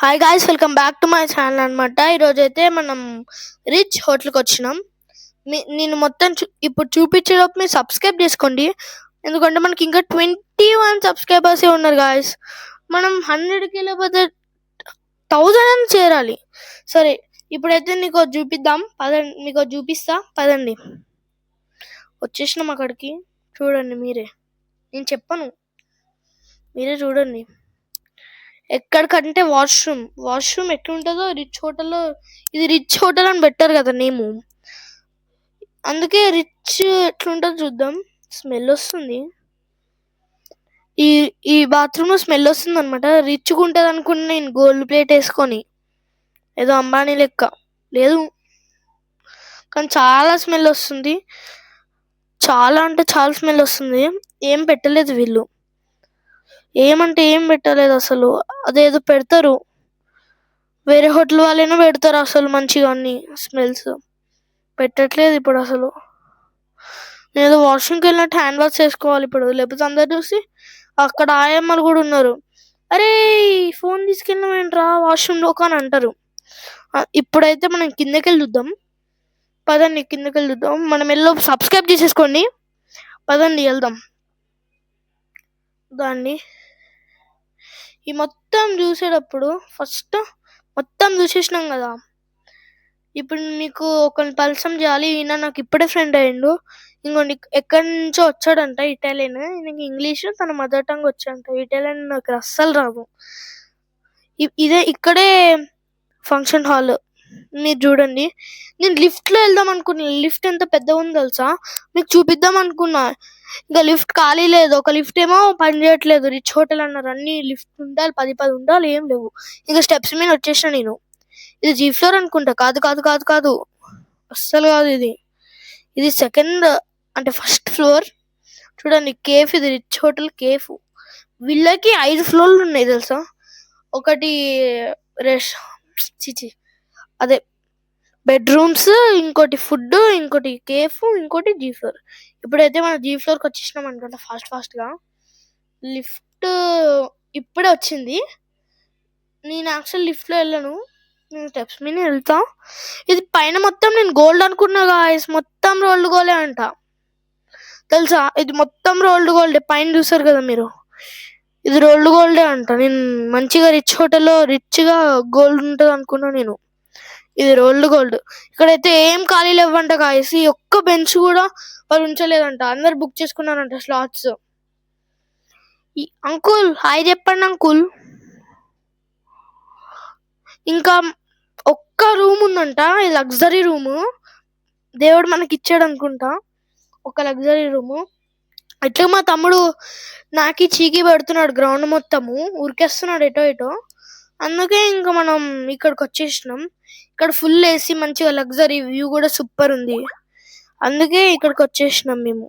Hi guys, welcome back to my channel అనమాట. ఈరోజైతే మనం రిచ్ హోటల్కి వచ్చినాం. నేను మొత్తం ఇప్పుడు చూపించేలోపు మీరు సబ్స్క్రైబ్ చేసుకోండి, ఎందుకంటే మనకి ఇంకా 21 సబ్స్క్రైబర్సే ఉన్నారు గాయస్. మనం 100కి లేకపోతే 1000 చేరాలి. సరే, ఇప్పుడైతే నీకు చూపిద్దాం పదండి, మీకు చూపిస్తా పదండి. వచ్చేసినాం అక్కడికి. చూడండి మీరే, నేను చెప్పను, మీరే చూడండి. ఎక్కడికంటే వాష్రూమ్ ఎట్లుంటుందో రిచ్ హోటల్లో, ఇది రిచ్ హోటల్ అని పెట్టారు కదా నేము, అందుకే రిచ్ ఎట్లుంటుందో చూద్దాం. స్మెల్ వస్తుంది, ఈ బాత్రూమ్ స్మెల్ వస్తుంది అనమాట. రిచ్గా ఉంటుంది అనుకున్నా నేను, గోల్డ్ ప్లేట్ వేసుకొని ఏదో అంబానీ లెక్క లేదు, కానీ చాలా స్మెల్ వస్తుంది. చాలా అంటే చాలా స్మెల్ వస్తుంది. ఏం పెట్టలేదు వీళ్ళు, ఏమంటే ఏం పెట్టలేదు అసలు. అదేదో పెడతారు, వేరే హోటల్ వాళ్ళైనా పెడతారు అసలు మంచిగా అన్ని. స్మెల్స్ పెట్టట్లేదు ఇప్పుడు అసలు. నేను వాష్రూమ్కి వెళ్ళినట్టు హ్యాండ్ వాష్ చేసుకోవాలి ఇప్పుడు, లేకపోతే అందరు చూసి అక్కడ ఆయమ్మలు కూడా ఉన్నారు, అరే ఫోన్ తీసుకెళ్ళినవేంట్రా వాష్రూమ్లోకి అని అంటారు. ఇప్పుడైతే మనం కిందకి వెళ్ళి చూద్దాం పదండి, కిందకి వెళ్ళి చూద్దాం. మనం వెళ్ళి సబ్స్క్రైబ్ చేసేసుకోండి, పదండి వెళ్దాం. దాన్ని ఈ మొత్తం చూసేటప్పుడు ఫస్ట్ మొత్తం చూసేసినాం కదా, ఇప్పుడు మీకు ఒకరిని పరిచయం చేయాలి. ఈయన నాకు ఇప్పుడే ఫ్రెండ్ అయ్యిండు. ఇంకోండి ఎక్కడి నుంచో వచ్చాడంట, ఇటాలియన్. ఈయనకి ఇంగ్లీష్ తన మదర్ టంగ్ వచ్చాడంట, ఇటాలియన్ నాకు అస్సలు రాదు. ఇక్కడే ఫంక్షన్ హాల్, మీరు చూడండి. నేను లిఫ్ట్లో వెళ్దాం అనుకున్నా, లిఫ్ట్ ఎంత పెద్దగా ఉందో తెలుసా, మీకు చూపిద్దాం అనుకున్నా. ఇంకా లిఫ్ట్ ఖాళీ లేదు, ఒక లిఫ్ట్ ఏమో పని చేయట్లేదు. రిచ్ హోటల్ అన్నారు, అన్ని లిఫ్ట్ ఉండాలి, 10 ఉండాలి, ఏం లేవు. ఇంకా స్టెప్స్ మీద వచ్చేసిన నేను. ఇది జీ ఫ్లోర్ అనుకుంటా, కాదు కాదు కాదు కాదు, అస్సలు కాదు. ఇది సెకండ్ అంటే ఫస్ట్ ఫ్లోర్. చూడండి కేఫ్, ఇది రిచ్ హోటల్ కేఫ్. వీళ్ళకి 5 ఫ్లోర్లు ఉన్నాయి తెలుసా. ఒకటి అదే బెడ్రూమ్స్, ఇంకోటి ఫుడ్, ఇంకోటి కేఫ్, ఇంకోటి జీ ఫ్లోర్. ఇప్పుడైతే మనం జీ ఫ్లోర్కి వచ్చేసినాం అనుకుంటా ఫాస్ట్గా. లిఫ్ట్ ఇప్పుడే వచ్చింది. నేను యాక్చువల్ లిఫ్ట్లో వెళ్ళను, నేను స్టెప్స్ మీద వెళ్తా. ఇది పైన మొత్తం నేను గోల్డ్ అనుకున్నా గాయస్, మొత్తం రోల్డ్ గోల్డే అంట తెలుసా. ఇది మొత్తం రోల్డ్ గోల్డే, పైన చూసారు కదా మీరు, ఇది రోల్డ్ గోల్డే అంట. నేను మంచిగా రిచ్ హోటల్లో రిచ్గా గోల్డ్ ఉంటుంది అనుకున్నా నేను, ఇది రోల్డ్ గోల్డ్. ఇక్కడైతే ఏం ఖాళీ లేవంట గాయస్, ఈ ఒక్క బెంచ్ కూడా వాళ్ళు ఉంచలేదంట, అందరు బుక్ చేసుకున్నారంట స్లాట్స్. అంకుల్ హాయ్ చెప్పండి అంకుల్. ఇంకా ఒక్క రూమ్ ఉందంట, ఈ లగ్జరీ రూము దేవుడు మనకి ఇచ్చాడు అనుకుంటా, ఒక లగ్జరీ రూము. ఇట్లా మా తమ్ముడు నాకి చీకి పెడుతున్నాడు, గ్రౌండ్ మొత్తము ఉరికేస్తున్నాడు ఎటో ఎటో. అందుకే ఇంకా మనం ఇక్కడికి వచ్చేసినాం. ఇక్కడ ఫుల్ ఏసీ, మంచిగా లగ్జరీ వ్యూ కూడా సూపర్ ఉంది, అందుకే ఇక్కడికి వచ్చేసినాం మేము.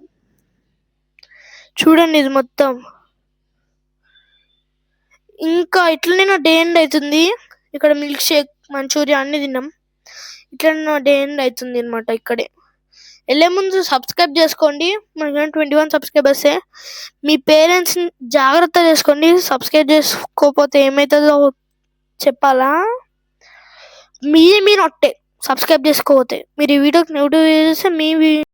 చూడండి ఇది మొత్తం. ఇంకా ఇట్లనే నా డే ఎండ్ అవుతుంది. ఇక్కడ మిల్క్ షేక్, మంచూరియా అన్ని తిన్నాం. ఇట్లా నా డే ఎండ్ అవుతుంది అనమాట. ఇక్కడే వెళ్ళే ముందు సబ్స్క్రైబ్ చేసుకోండి, మనకి 21 సబ్స్క్రైబర్సే. మీ పేరెంట్స్ని జాగ్రత్త చేసుకోండి, సబ్స్క్రైబ్ చేసుకోకపోతే ఏమవుతుందో చెప్పాలా. మీరు నొట్టే సబ్స్క్రైబ్ చేసుకోకపోతే, మీరు ఈ వీడియోకి నెగిటివ్ చేస్తే మీ